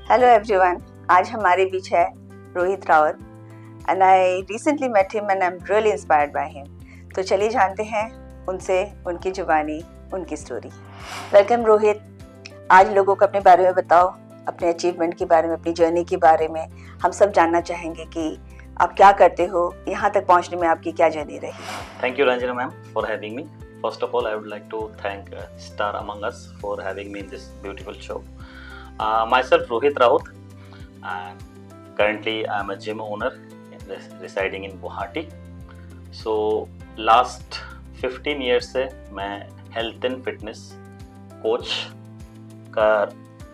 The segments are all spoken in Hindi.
Hello everyone. आज हमारे बीच है Rohit Rawat and I recently met him and I'm really inspired by him. तो चलिए जानते हैं उनसे उनकी जुबानी, उनकी स्टोरी. वेलकम रोहित. आज लोगों को अपने बारे में बताओ, अपने अचीवमेंट के बारे में, अपनी जर्नी के बारे में. हम सब जानना चाहेंगे कि आप क्या करते हो, यहाँ तक पहुँचने में आपकी क्या जर्नी रही. Thank you, Ranjana ma'am, for having me. First of all, I would like to thank Star Among Us for having me in this beautiful show. Myself, Rohit Raut, and currently I am a gym owner residing in Guwahati. So, last 15 years से मैं health and fitness coach का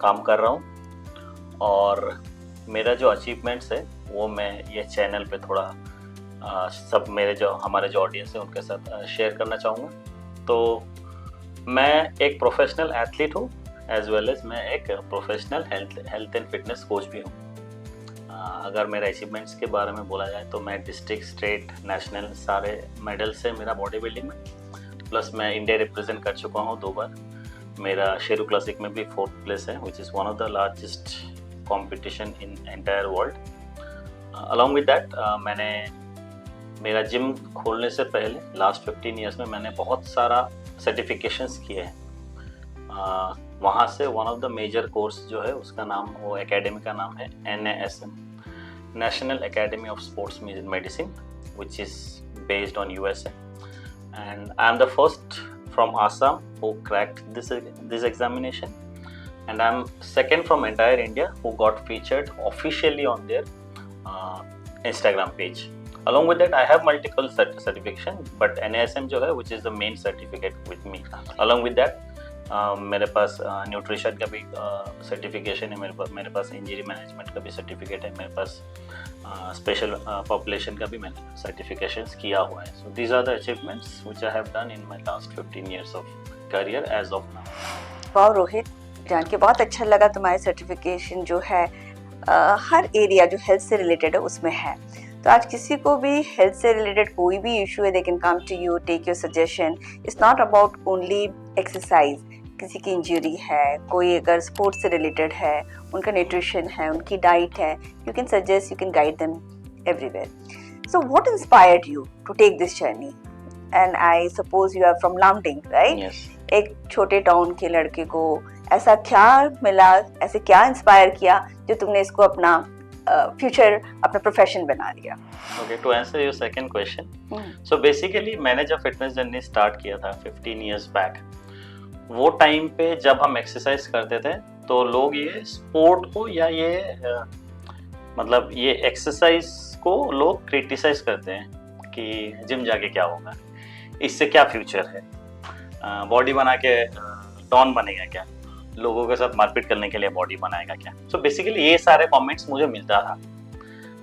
काम कर रहा हूँ और मेरा जो achievements है वो मैं ये चैनल पे थोड़ा सब हमारे जो ऑडियंस है उनके साथ शेयर करना चाहूँगा. तो मैं एक प्रोफेशनल एथलीट हूँ एज वेल एज मैं एक professional health and fitness coach भी हूँ. अगर मेरे अचीवमेंट्स के बारे में बोला जाए तो मैं डिस्ट्रिक्ट, स्टेट, नेशनल सारे मेडल्स है मेरा बॉडी बिल्डिंग में. प्लस मैं इंडिया रिप्रेजेंट कर चुका हूँ 2 बार. मेरा शेरू क्लासिक में भी 4th प्लेस है which is one of the largest competition in entire world. Along with that मैंने मेरा जिम खोलने से पहले लास्ट 15 ईयर्स में मैंने बहुत सारा सर्टिफिकेशंस किए हैं. वहाँ से one of the major course जो है उसका नाम, वो एकेडमी का नाम है NASM, national academy of sports medicine, which is based on USA. And I am the first from Assam who cracked this examination, and I'm second from entire India who got featured officially on their Instagram page. Along with that, I have multiple certification, but NASM जो है which is the main certificate with me. Along with that, मेरे पास न्यूट्रिशन का भी सर्टिफिकेशन है, मेरे पास इंजरी मैनेजमेंट का भी सर्टिफिकेट है, मेरे पास स्पेशल पॉपुलेशन का भी मैंने सर्टिफिकेशंस किया हुआ है. So these are the achievements which I have done in my last 15 years of career as of now. वाह रोहित, जान के बहुत अच्छा लगा. तुम्हारे सर्टिफिकेशन जो है हर एरिया जो हेल्थ से रिलेटेड है उसमें है. तो आज किसी को भी हेल्थ से रिलेटेड कोई भी इशू है, they can come to you, take your suggestion. It's not about only exercise. किसी की इंजरी है, कोई अगर स्पोर्ट्स से रिलेटेड है, उनका न्यूट्रिशन है, उनकी डाइट है, you can suggest, you can guide them everywhere. So what inspired you to take this journey? And I suppose you are from Lumding, right? एक छोटे टाउन के लड़के को ऐसा क्या मिला, ऐसे क्या इंस्पायर किया जो तुमने इसको अपना फ्यूचर, अपना प्रोफेशन बना लिया? Okay, to answer your second question, so basically मैंने जब फिटनेस जर्नी स्टार्ट किया था 15 years बैक, वो टाइम पे जब हम एक्सरसाइज करते थे तो लोग ये स्पोर्ट को या ये मतलब ये एक्सरसाइज को लोग क्रिटिसाइज करते हैं कि जिम जाके क्या होगा, इससे क्या फ्यूचर है, बॉडी बना के डॉन बनेगा क्या, लोगों के साथ मारपीट करने के लिए बॉडी बनाएगा क्या. सो बेसिकली ये सारे कमेंट्स मुझे मिलता था.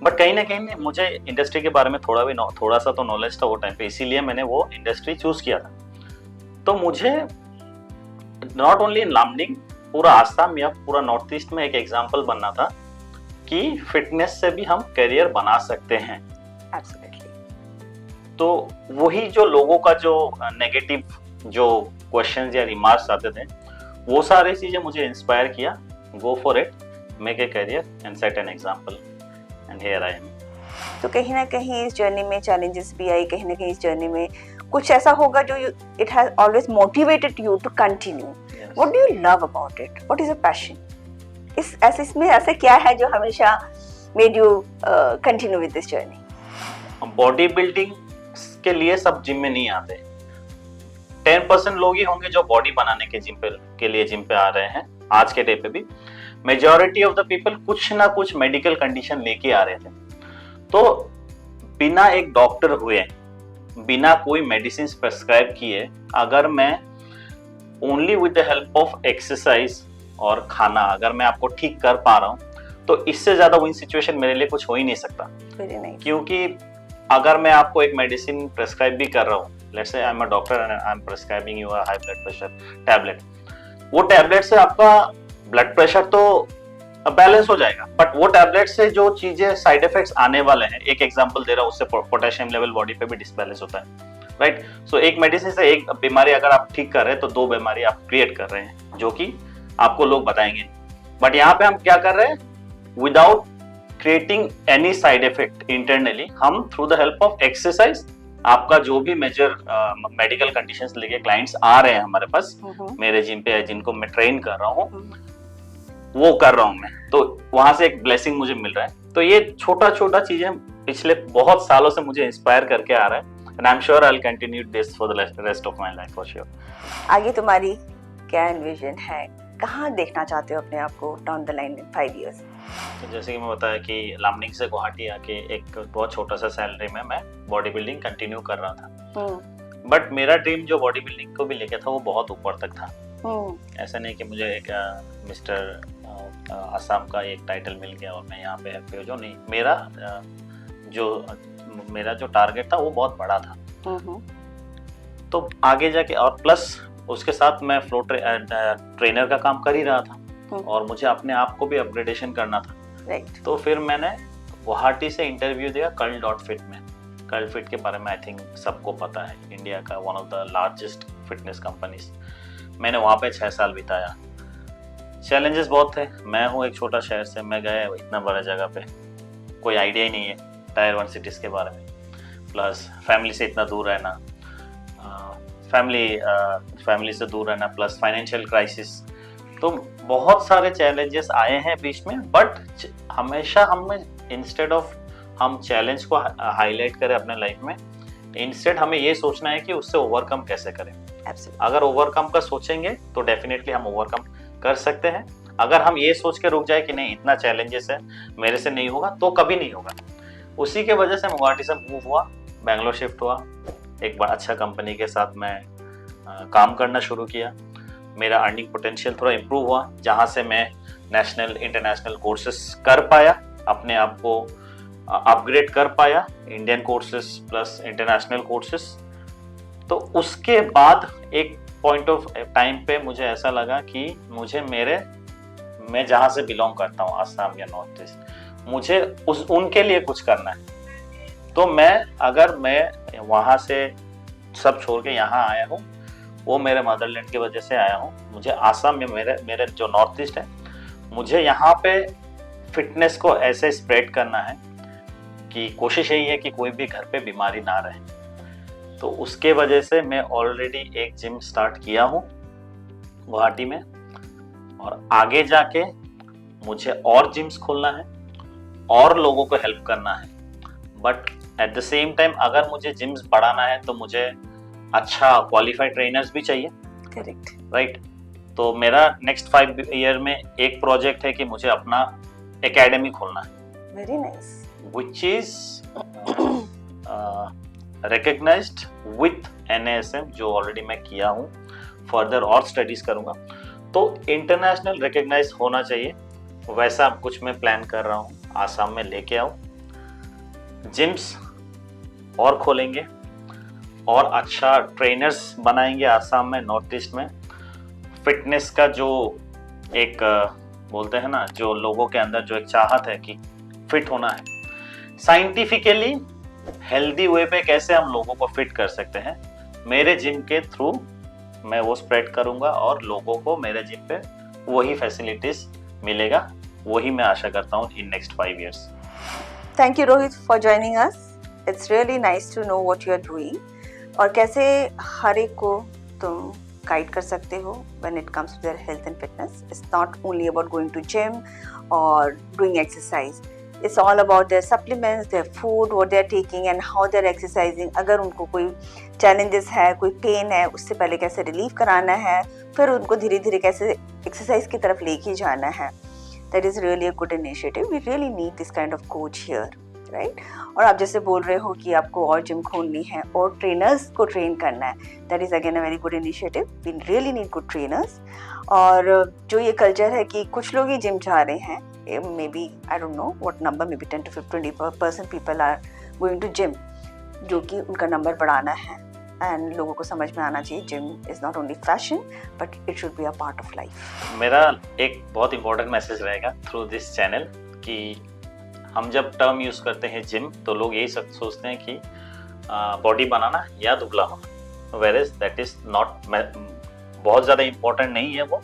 बट कहीं ना कहीं मुझे इंडस्ट्री के बारे में थोड़ा सा तो नॉलेज था वो टाइम पे, इसीलिए मैंने वो इंडस्ट्री चूज किया था. तो मुझे नॉट ओनली इन लामडिंग, पूरा आसाम या पूरा नॉर्थ ईस्ट में एक एग्जाम्पल बनना था कि फिटनेस से भी हम करियर बना सकते हैं. Absolutely. तो वही जो लोगों का जो नेगेटिव जो क्वेश्चंस या रिमार्क्स आते थे, वो सारी चीजें मुझे इंस्पायर किया. Go for it, make a career and set an example, and here I am. तो कहीं ना कहीं इस जर्नी में चैलेंजेस भी आई, कहीं ना कहीं इस जर्नी में कुछ ऐसा होगा जो it has always motivated you to continue. What do you love about it? What is your passion? इसमें ऐसा क्या है जो हमेशा made you continue with this journey? Body building के लिए सब जिम में नहीं आते. 10% लोग ही होंगे जो बॉडी बनाने के लिए जिम पे आ रहे हैं. आज के डे पे भी मेजॉरिटी ऑफ द पीपल कुछ ना कुछ मेडिकल कंडीशन लेके आ रहे थे. तो बिना एक डॉक्टर हुए, बिना कोई मेडिसिन प्रेस्क्राइब किए, अगर मैं only with the help of exercise और खाना अगर मैं आपको ठीक कर पा रहा हूँ, तो इससे ज्यादा विन सिचुएशन मेरे लिए कुछ हो ही नहीं सकता. क्योंकि अगर मैं आपको एक मेडिसिन प्रेस्क्राइब भी कर रहा हूँ, let's say I am a doctor and I am prescribing you a high blood pressure tablet, वो टैबलेट से आपका ब्लड प्रेशर तो बैलेंस हो जाएगा, बट वो टैबलेट से जो चीजें साइड इफेक्ट्स आने वाले हैं, एक एग्जांपल दे रहा हूँ, उससे पोटेशियम लेवल बॉडी पे भी डिसबैलेंस होता है, राइट? सो एक मेडिसिन से एक बीमारी अगर आप ठीक कर रहे हैं तो 2 बीमारी आप क्रिएट कर रहे हैं, जो कि आपको लोग बताएंगे. बट यहाँ पे हम क्या कर रहे हैं, without creating any side effect internally, हम through the help of exercise, आपका जो भी मेजर मेडिकल कंडीशंस लेके क्लाइंट्स आ रहे हैं हमारे पास मेरे जिम पे, जिनको मैं ट्रेन कर रहा हूँ, वो कर रहा हूँ मैं, तो वहां से एक ब्लेसिंग मुझे मिल रहा है। तो ये छोटा छोटा चीजें पिछले बहुत सालों से मुझे इंस्पायर करके आ रहा है, and I am sure I will continue this for the rest of my life for sure. आगे तुम्हारी क्या एनविजन है, कहाँ देखना चाहते हो अपने आप को down the line in 5 years? तो जैसे कि मैं बताया कि लामडिंग से गुवाहाटी आके एक बहुत छोटा सा सैलरी में मैं बॉडी बिल्डिंग कंटिन्यू कर रहा था, बट मेरा ड्रीम जो बॉडी बिल्डिंग को भी लेके था वो बहुत ऊपर तक था। ऐसा नहीं कि मुझे एक मिस्टर असम का एक टाइटल मिल गया और मैं यहाँ पे हैप्पी हो जाऊँ, नहीं, मेरा जो टारगेट था वो बहुत बड़ा था। तो आगे जाके, और प्लस उसके साथ मैं फ्लो ट्रेनर का काम कर ही रहा था और मुझे अपने आप को भी अपग्रेडेशन करना था। राइट। तो फिर मैंने गुवाहाटी से इंटरव्यू दिया कर्ल.fit में। कर्ल.fit के बारे में आई थिंक सबको पता है, इंडिया का one of the largest fitness companies. मैंने वहाँ पे 6 साल बिताया। चैलेंजेस बहुत थे, मैं हूँ एक छोटा शहर से, मैं गया इतना बड़ा जगह पे, कोई आइडिया ही नहीं है टायर 1 सिटीज़ के बारे में, प्लस फैमिली से इतना दूर रहना, फैमिली से दूर रहना, प्लस फाइनेंशियल क्राइसिस, तो बहुत सारे चैलेंजेस आए हैं बीच में। बट हमेशा हमें, इंस्टेड ऑफ हम चैलेंज को हाईलाइट करें अपने लाइफ में, इंस्टेड हमें ये सोचना है कि उससे ओवरकम कैसे करें। अगर ओवरकम का सोचेंगे तो डेफिनेटली हम ओवरकम कर सकते हैं। अगर हम ये सोच के रुक जाए कि नहीं इतना चैलेंजेस है, मेरे से नहीं होगा, तो कभी नहीं होगा। उसी के वजह से गुवाहाटी से मूव हुआ, बैंगलोर शिफ्ट हुआ, एक बड़ा अच्छा कंपनी के साथ मैं काम करना शुरू किया। मेरा अर्निंग पोटेंशियल थोड़ा इम्प्रूव हुआ, जहाँ से मैं नेशनल इंटरनेशनल कोर्सेस कर पाया, अपने आप को अपग्रेड कर पाया, Indian courses plus international courses. तो उसके बाद एक पॉइंट ऑफ टाइम पे मुझे ऐसा लगा कि मैं जहाँ से बिलोंग करता हूँ, आसाम या नॉर्थ ईस्ट, मुझे उनके लिए कुछ करना है। तो अगर मैं वहाँ से सब छोड़ के यहाँ आया हूँ, वो मेरे मदरलैंड की वजह से आया हूँ। मुझे आसाम में मेरे जो नॉर्थ ईस्ट है, मुझे यहाँ पे फिटनेस को ऐसे स्प्रेड करना है कि कोशिश यही है कि कोई भी घर पे बीमारी ना रहे। तो उसके वजह से मैं ऑलरेडी एक जिम स्टार्ट किया हूँ गुवाहाटी में, और आगे जाके मुझे और जिम्स खोलना है और लोगों को हेल्प करना है। But at the same time अगर मुझे जिम्स बढ़ाना है तो मुझे अच्छा क्वालिफाइड ट्रेनर्स भी चाहिए। करेक्ट। राइट। तो मेरा नेक्स्ट 5 ईयर में एक प्रोजेक्ट है कि मुझे अपना एकेडमी खोलना है। Very nice. which is recognized with NASM, जो ऑलरेडी मैं किया हूँ, फर्दर और स्टडीज करूँगा, तो इंटरनेशनल रिकग्नाइज होना चाहिए। वैसा कुछ मैं प्लान कर रहा हूँ, आसाम में लेके आऊँ, जिम्स और खोलेंगे और अच्छा ट्रेनर्स बनाएंगे आसाम में, नॉर्थ ईस्ट में। फिटनेस का जो एक बोलते हैं ना, जो लोगों के अंदर जो एक चाहत है कि फिट होना है, साइंटिफिकली हेल्दी वे पे कैसे हम लोगों को फिट कर सकते हैं, मेरे जिम के थ्रू मैं वो स्प्रेड करूंगा और लोगों को मेरे जिम पे वही फैसिलिटीज मिलेगा। वही मैं आशा करता हूँ in next 5 years। Thank you Rohit for joining us. It's really nice to know what you are doing और कैसे हर एक को तुम गाइड कर सकते हो when it comes to their health and fitness. It's not only about going to gym और doing exercise, it's all about their supplements, their food, what they are taking and how they are exercising। अगर उनको कोई challenges है, कोई pain है, उससे पहले कैसे relief कराना है, फिर उनको धीरे धीरे कैसे exercise की तरफ लेके जाना है। That is really a good initiative। We really need this kind of coach here, right? और आप जैसे बोल रहे हो कि आपको और जिम खोलनी है और ट्रेनर्स को ट्रेन करना है, that is again a very good initiative। We really need good trainers। और जो ये कल्चर है कि कुछ लोग ही जिम जा रहे हैं, maybe I don't know what number, maybe 10 to 20% people are going to gym, जो कि उनका नंबर बढ़ाना है। एंड लोगों को समझ में आना चाहिए gym is not only fashion but it should be a part of life. मेरा एक बहुत इंपॉर्टेंट मैसेज रहेगा थ्रू दिस चैनल कि हम जब टर्म यूज करते हैं जिम, तो लोग यही सोचते हैं कि बॉडी बनाना या दुबला होना, where is that is not, बहुत ज़्यादा इम्पोर्टेंट नहीं है वो।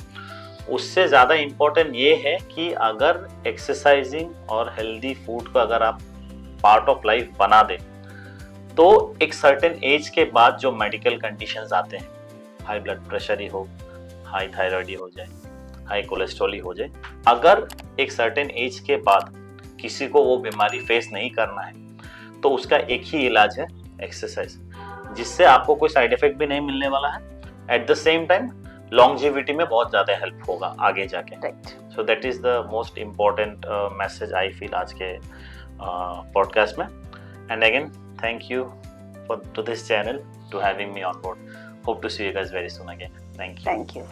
उससे ज़्यादा इम्पोर्टेंट ये है कि अगर एक्सरसाइजिंग और हेल्दी फूड को अगर आप पार्ट ऑफ लाइफ बना दें, तो एक सर्टेन एज के बाद जो मेडिकल कंडीशंस आते हैं, हाई ब्लड प्रेशर ही हो, हाई थायराइड ही हो जाए, हाई कोलेस्ट्रॉल ही हो जाए, अगर एक सर्टेन एज के बाद किसी को वो बीमारी फेस नहीं करना है, तो उसका एक ही इलाज है एक्सरसाइज, जिससे आपको कोई साइड इफेक्ट भी नहीं मिलने वाला है। At the same time longevity में बहुत ज़्यादा हेल्प होगा आगे जाके। Right. So that is the most important message I feel आज के पॉडकास्ट में। And again thank you to this channel to having me on board. Hope to see you guys very soon again. Thank you. Thank you.